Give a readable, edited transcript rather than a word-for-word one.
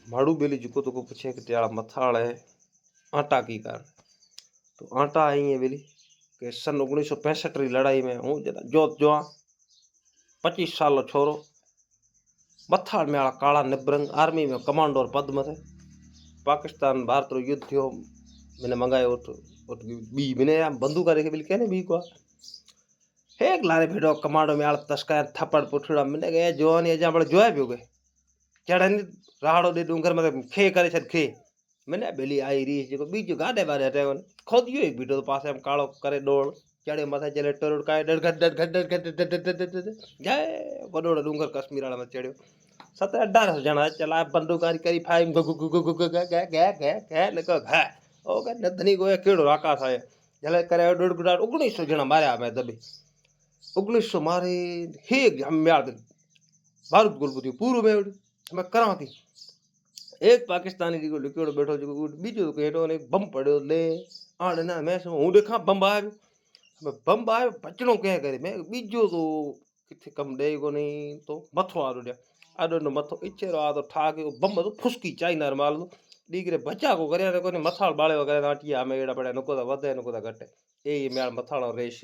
माड़ू बेली जुको तो को पूछे कि त्याला मथाड़े आटा की कारण तो आटा आई है बेली कि सन 1965 री लड़ाई में हूँ जना जोत जो 25 साल छोरो मथाड़ में आला काला निबरंग आर्मी में कमांडो पद में थे पाकिस्तान भारत रो युद्ध थयो मैंने मंगायो उठ बी मैंने बंदूक रेखे बिल कहने बी को एक लारे भेड़ो कमांडो में आला तस्का थप्पड़ पुठड़ा मैंने गए जोन ये जा बड़े जोया भी हो गए चढ़न राहड़ो दे डूंगर में खे करे छद खे मैंने बेली आई री जो बीजो गाडे बारे हटे खुद यो एक बीटो पासे हम कालो करे डोड़ चढ़े माथे चले टोड़ काय डड गड गड गड जय बडोड़ डूंगर कश्मीर वाला में चढ़ियो 17-18 जना चला बंदूकारी करी फाइम गु गु गु गु गु गे नको घा ओ के नधनी गोया केड़ो आकाश आए जले करे डोड़ गुडा 1900 जना मारया मैं दबी 1900 मारे हे हम याद भारत गुलबुदी पूरो में मैं करा थी एक पाकिस्तानी जी को लिखियो बैठो जो बीजो केटो ने बम पड़ो ले आने ना मैं हूं देखा बम आयो बम आयो बचनो के करे मैं बीजो तो किथे कम दे को नहीं तो मथो आरो दे आडो न मथो इचेरो आ तो ठाके बम तो फुसकी चाइना माल दो दीगरे बच्चा को करे को मथाल बाळे वगैरह नाटिया में एड़ा पड़े नको दा वधे नको दा घटे ए मेल मथालो रेश